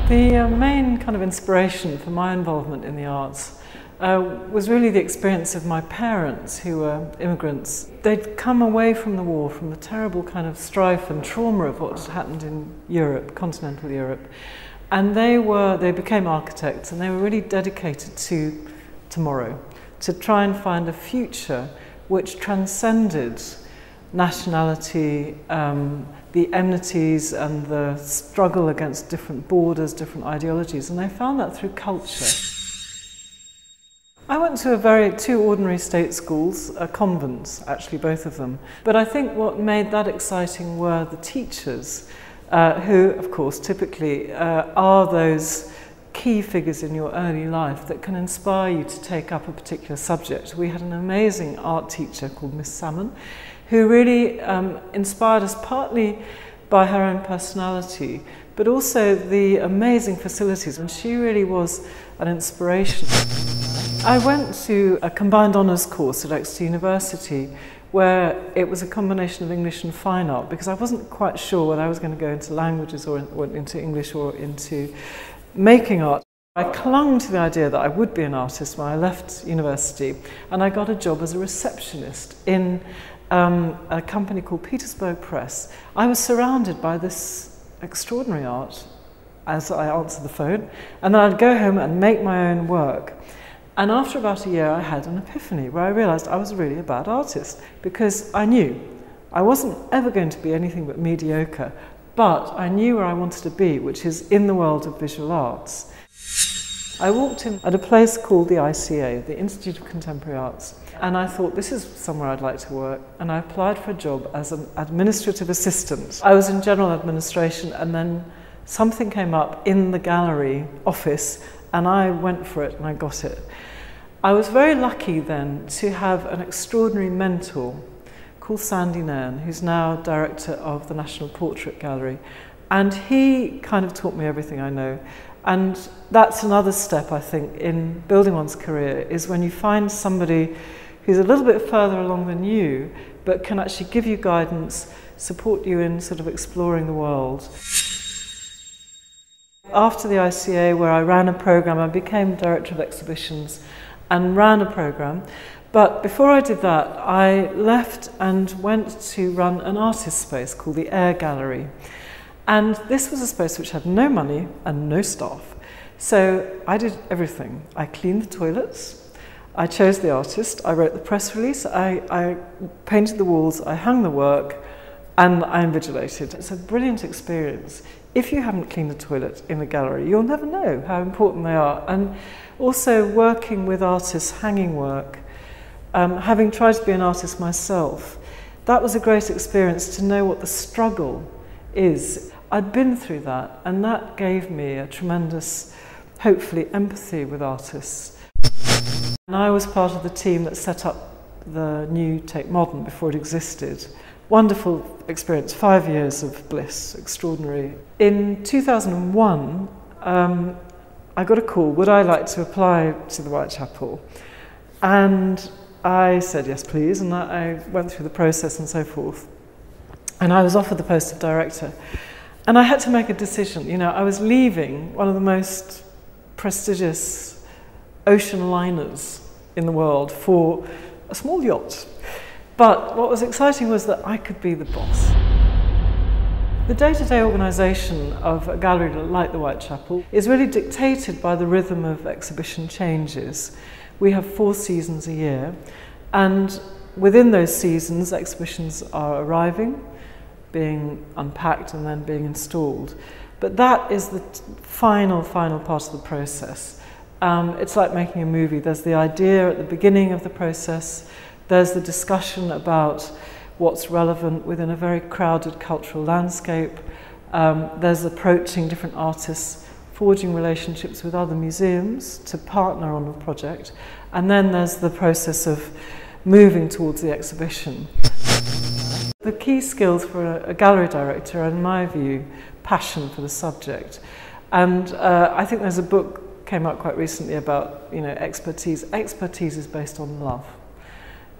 The main kind of inspiration for my involvement in the arts was really the experience of my parents, who were immigrants. They'd come away from the war, from the terrible kind of strife and trauma of what had happened in Europe, continental Europe, and they became architects, and they were really dedicated to tomorrow, to try and find a future which transcended nationality, the enmities and the struggle against different borders, different ideologies, and they found that through culture. I went to two ordinary state schools, convents actually, both of them, but I think what made that exciting were the teachers, who of course typically are those key figures in your early life that can inspire you to take up a particular subject. We had an amazing art teacher called Miss Salmon, who really inspired us partly by her own personality, but also the amazing facilities, and she really was an inspiration. I went to a combined honours course at Exeter University where it was a combination of English and fine art, because I wasn't quite sure whether I was going to go into languages or into English or into making art. I clung to the idea that I would be an artist when I left university, and I got a job as a receptionist in a company called Petersburg Press. I was surrounded by this extraordinary art as I answered the phone, and then I'd go home and make my own work. And after about a year I had an epiphany where I realised I was really a bad artist, because I knew I wasn't ever going to be anything but mediocre, but I knew where I wanted to be, which is in the world of visual arts. I walked in at a place called the ICA, the Institute of Contemporary Arts, and I thought, this is somewhere I'd like to work, and I applied for a job as an administrative assistant. I was in general administration, and then something came up in the gallery office, and I went for it and I got it. I was very lucky then to have an extraordinary mentor called Sandy Nairn, who's now director of the National Portrait Gallery, and he kind of taught me everything I know. And that's another step, I think, in building one's career, is when you find somebody who's a little bit further along than you, but can actually give you guidance, support you in sort of exploring the world. After the ICA, where I ran a programme, I became director of exhibitions and ran a programme. But before I did that, I left and went to run an artist space called the Air Gallery. And this was a space which had no money and no staff. So I did everything. I cleaned the toilets, I chose the artist, I wrote the press release, I painted the walls, I hung the work, and I invigilated. It's a brilliant experience. If you haven't cleaned a toilet in a gallery, you'll never know how important they are. And also working with artists, hanging work, having tried to be an artist myself, that was a great experience to know what the struggle is. I'd been through that, and that gave me a tremendous, hopefully, empathy with artists. And I was part of the team that set up the new Tate Modern before it existed. Wonderful experience, 5 years of bliss, extraordinary. In 2001, I got a call, would I like to apply to the Whitechapel? And I said, yes, please, and I went through the process and so forth. And I was offered the post of director. And I had to make a decision. You know, I was leaving one of the most prestigious ocean liners in the world for a small yacht. But what was exciting was that I could be the boss. The day-to-day organisation of a gallery like the Whitechapel is really dictated by the rhythm of exhibition changes. We have 4 seasons a year, and within those seasons, exhibitions are arriving, being unpacked and then being installed. But that is the final part of the process. It's like making a movie. There's the idea at the beginning of the process, there's the discussion about what's relevant within a very crowded cultural landscape, there's approaching different artists, forging relationships with other museums to partner on a project, and then there's the process of moving towards the exhibition. The key skills for a gallery director are, in my view, passion for the subject. And I think there's a book came out quite recently about, you know, expertise. Expertise is based on love,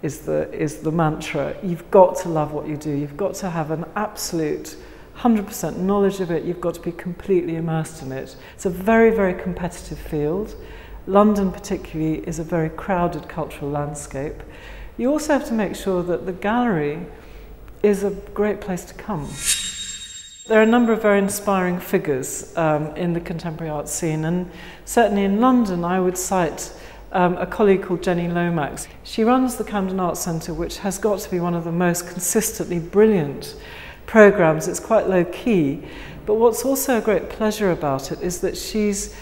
is the mantra. You've got to love what you do. You've got to have an absolute 100% knowledge of it, you've got to be completely immersed in it. It's a very, very competitive field. London particularly is a very crowded cultural landscape. You also have to make sure that the gallery is a great place to come. There are a number of very inspiring figures in the contemporary art scene, and certainly in London I would cite a colleague called Jenny Lomax. She runs the Camden Art Centre, which has got to be one of the most consistently brilliant programmes. It's quite low key, but what's also a great pleasure about it is that she's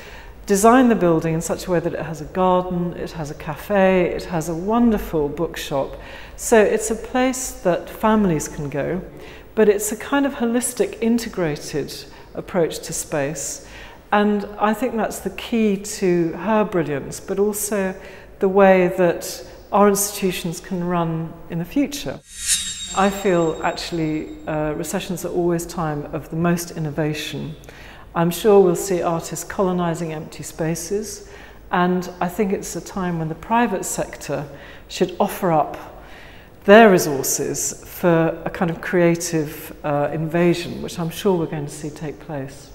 designed the building in such a way that it has a garden, it has a cafe, it has a wonderful bookshop. So it's a place that families can go, but it's a kind of holistic, integrated approach to space. And I think that's the key to her brilliance, but also the way that our institutions can run in the future. I feel actually recessions are always time of the most innovation. I'm sure we'll see artists colonising empty spaces, and I think it's a time when the private sector should offer up their resources for a kind of creative invasion, which I'm sure we're going to see take place.